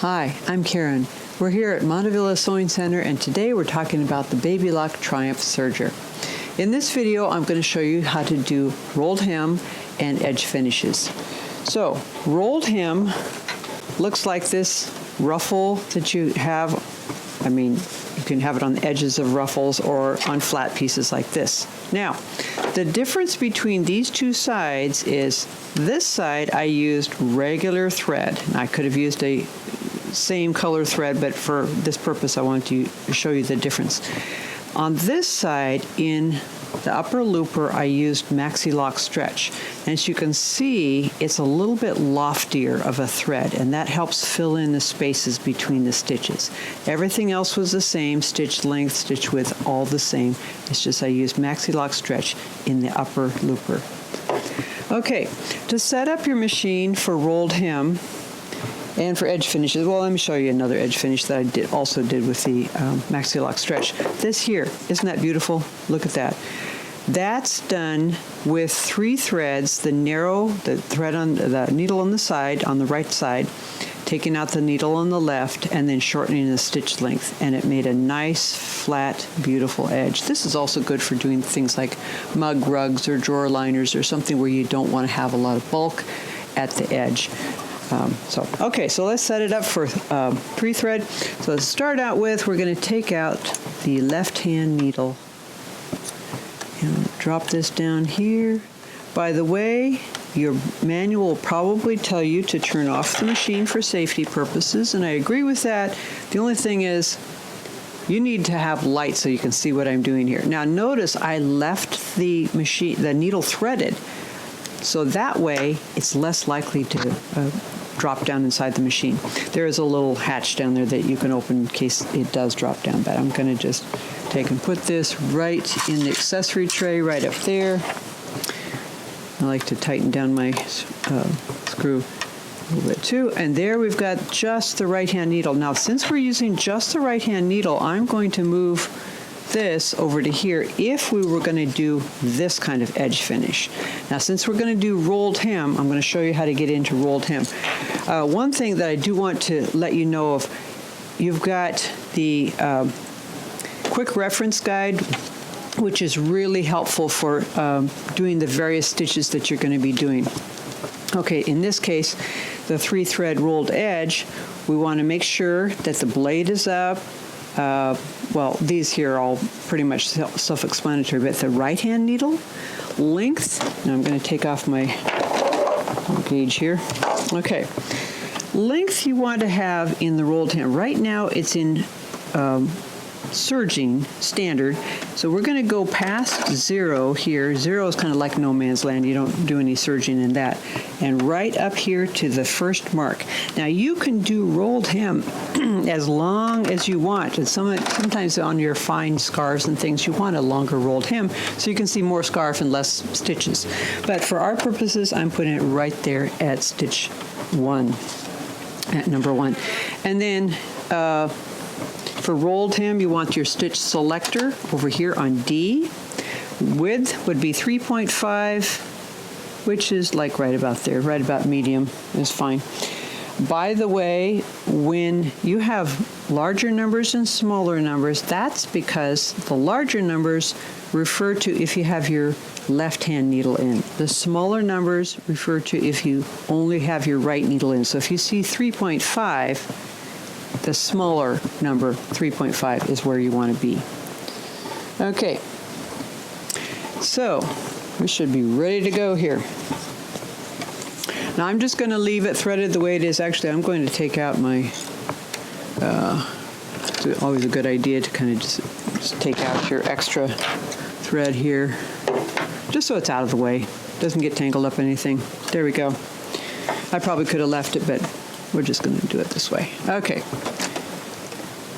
Hi, I'm Karen. We're here at Montavilla Sewing Center, and today we're talking about the Baby Lock Triumph serger. In this video, I'm going to show you how to do rolled hem and edge finishes. So, rolled hem looks like this ruffle that you have. I mean, you can have it on the edges of ruffles or on flat pieces like this. Now, the difference between these two sides is this side I used regular thread. I could have used a same color thread, but for this purpose I want to show you the difference. On this side, in the upper looper, I used Maxi Lock Stretch. And as you can see, it's a little bit loftier of a thread, and that helps fill in the spaces between the stitches. Everything else was the same, stitch length, stitch width, all the same. It's just I used Maxi Lock Stretch in the upper looper. Okay, to set up your machine for rolled hem and for edge finishes, well, let me show you another edge finish that I also did with the Maxi Lock Stretch. This here, isn't that beautiful? Look at that. That's done with 3 threads, the thread on the needle on the side, on the right side, taking out the needle on the left, and then shortening the stitch length, and it made a nice, flat, beautiful edge. This is also good for doing things like mug rugs or drawer liners or something where you don't want to have a lot of bulk at the edge. Okay, so let's set it up for 3 thread. So let's start out with, we're going to take out the left-hand needle and drop this down here. By the way, your manual will probably tell you to turn off the machine for safety purposes, and I agree with that. The only thing is, you need to have light so you can see what I'm doing here. Now notice I left the needle threaded, so that way it's less likely to drop down inside the machine. There is a little hatch down there that you can open in case it does drop down, but I'm going to just take and put this right in the accessory tray right up there. I like to tighten down my screw a little bit too. And there we've got just the right-hand needle. Now, since we're using just the right-hand needle, I'm going to move this over to here if we were going to do this kind of edge finish. Now, since we're going to do rolled hem, I'm going to show you how to get into rolled hem. One thing that I do want to let you know of, you've got the quick reference guide, which is really helpful for doing the various stitches that you're going to be doing. Okay, in this case, the 3-thread rolled edge, we want to make sure that the blade is up. Well, these here are all pretty much self-explanatory, but the right-hand needle, length, now I'm going to take off my gauge here. Okay, length you want to have in the rolled hem. Right now it's in serging standard, so we're going to go past 0 here. 0 is kind of like no man's land. You don't do any serging in that. And right up here to the first mark. Now you can do rolled hem as long as you want. And sometimes on your fine scarves and things, you want a longer rolled hem so you can see more scarf and less stitches. But for our purposes, I'm putting it right there at stitch 1, at number 1. And then for rolled hem, you want your stitch selector over here on D. Width would be 3.5, which is like right about there, right about medium is fine. By the way, when you have larger numbers and smaller numbers, that's because the larger numbers refer to if you have your left-hand needle in. The smaller numbers refer to if you only have your right needle in. So if you see 3.5, the smaller number, 3.5, is where you want to be. Okay, so we should be ready to go here. Now I'm just going to leave it threaded the way it is. Actually, I'm going to take out my, it's always a good idea to kind of just take out your extra thread here, just so it's out of the way. Doesn't get tangled up in anything. There we go. I probably could have left it, but we're just going to do it this way. Okay.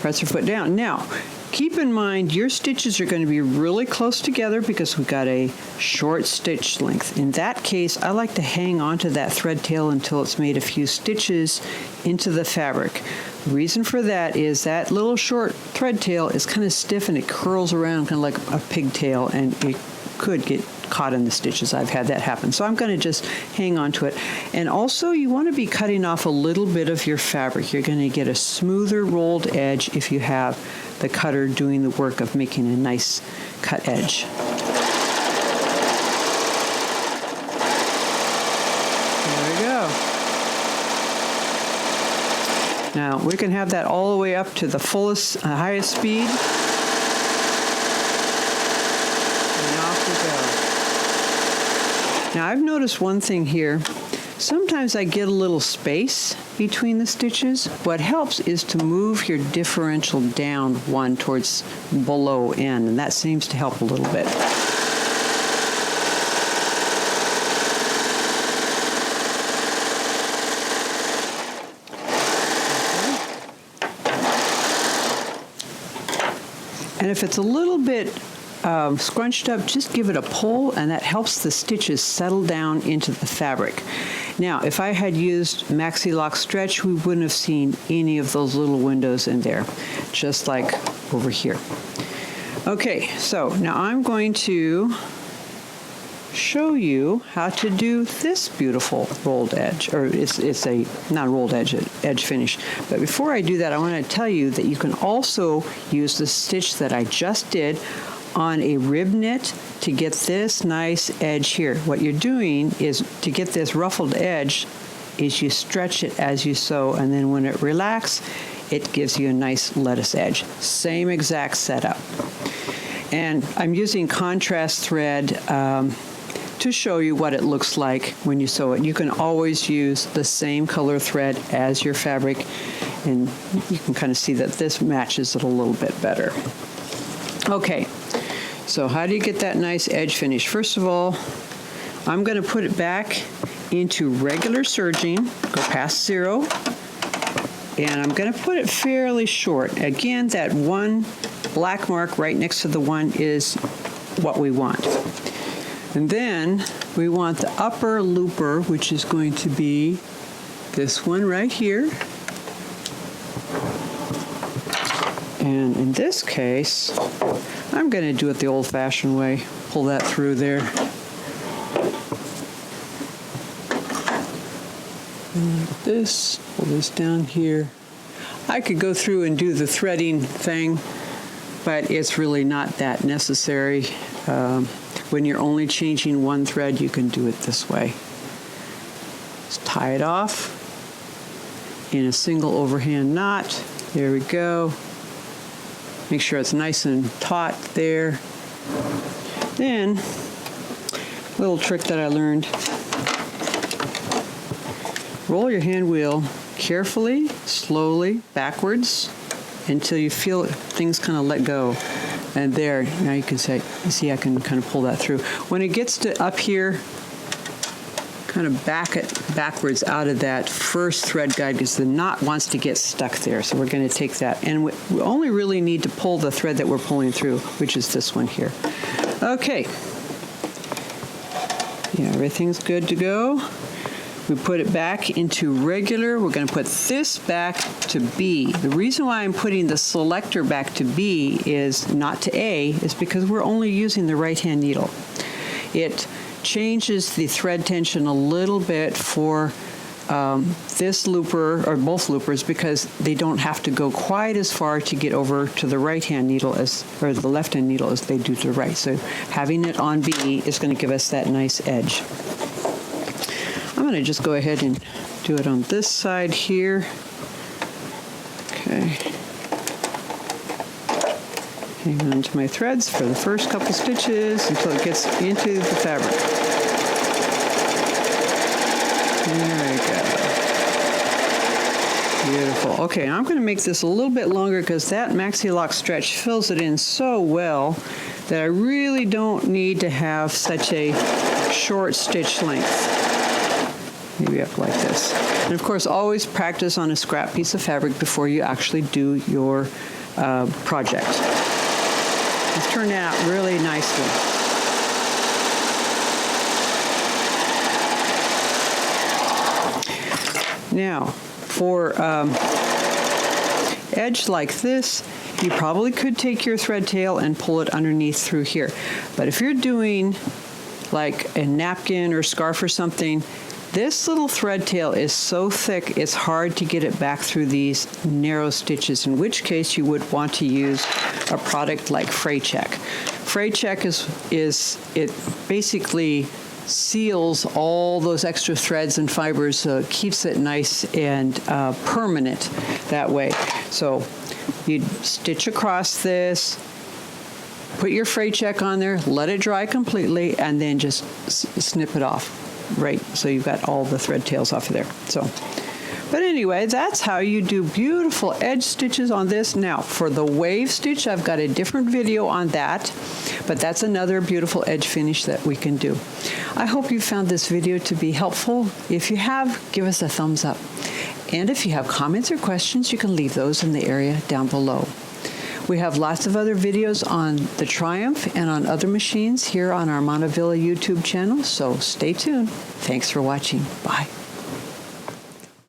Press your foot down. Now, keep in mind your stitches are going to be really close together because we've got a short stitch length. In that case, I like to hang onto that thread tail until it's made a few stitches into the fabric. The reason for that is that little short thread tail is kind of stiff and it curls around kind of like a pigtail, and it could get caught in the stitches. I've had that happen. So I'm going to just hang on to it. And also you want to be cutting off a little bit of your fabric. You're going to get a smoother rolled edge if you have the cutter doing the work of making a nice cut edge. There we go. Now we can have that all the way up to the fullest, highest speed. Now I've noticed one thing here. Sometimes I get a little space between the stitches. What helps is to move your differential down one towards below end, and that seems to help a little bit. And if it's a little bit scrunched up, just give it a pull, and that helps the stitches settle down into the fabric. Now, if I had used Maxi Lock Stretch, we wouldn't have seen any of those little windows in there, just like over here. Okay, so now I'm going to show you how to do this beautiful rolled edge, or it's a not rolled edge, edge finish. But before I do that, I want to tell you that you can also use the stitch that I just did on a rib knit to get this nice edge here. What you're doing is, to get this ruffled edge, is you stretch it as you sew, and then when it relaxes, it gives you a nice lettuce edge. Same exact setup. And I'm using contrast thread to show you what it looks like when you sew it. You can always use the same color thread as your fabric, and you can kind of see that this matches it a little bit better. Okay, so how do you get that nice edge finish? First of all, I'm going to put it back into regular serging, go past 0, and I'm going to put it fairly short. Again, that one black mark right next to the 1 is what we want. And then we want the upper looper, which is going to be this one right here. And in this case, I'm going to do it the old-fashioned way. Pull that through there. And like this, pull this down here. I could go through and do the threading thing, but it's really not that necessary. When you're only changing one thread, you can do it this way. Just tie it off in a single overhand knot. There we go. Make sure it's nice and taut there. Then, little trick that I learned. Roll your hand wheel carefully, slowly, backwards, until you feel things kind of let go. And there, now you can see I can kind of pull that through. When it gets to up here, kind of back it backwards out of that first thread guide, because the knot wants to get stuck there. So we're going to take that. And we only really need to pull the thread that we're pulling through, which is this one here. Okay. Yeah, everything's good to go. We put it back into regular. We're going to put this back to B. The reason why I'm putting the selector back to B is not to A is because we're only using the right-hand needle. It changes the thread tension a little bit for this looper, or both loopers, because they don't have to go quite as far to get over to the right-hand needle or the left-hand needle as they do to the right. So having it on B is going to give us that nice edge. I'm going to just go ahead and do it on this side here. Okay. Hang on to my threads for the first couple stitches until it gets into the fabric. There we go. Beautiful. Okay, I'm going to make this a little bit longer because that Maxi Lock Stretch fills it in so well that I really don't need to have such a short stitch length. Maybe up like this. And of course, always practice on a scrap piece of fabric before you actually do your project. It's turned out really nicely. Now, for edge like this, you probably could take your thread tail and pull it underneath through here. But if you're doing like a napkin or scarf or something, this little thread tail is so thick it's hard to get it back through these narrow stitches, in which case you would want to use a product like Fray Check. Fray Check it basically seals all those extra threads and fibers, so it keeps it nice and permanent that way. So you'd stitch across this, put your Fray Check on there, let it dry completely, and then just snip it off, right? So you've got all the thread tails off of there. But anyway, that's how you do beautiful edge stitches on this. Now, for the wave stitch, I've got a different video on that, but that's another beautiful edge finish that we can do. I hope you found this video to be helpful. If you have, give us a thumbs up. And if you have comments or questions, you can leave those in the area down below. We have lots of other videos on the Triumph and on other machines here on our Montavilla YouTube channel, so stay tuned. Thanks for watching. Bye.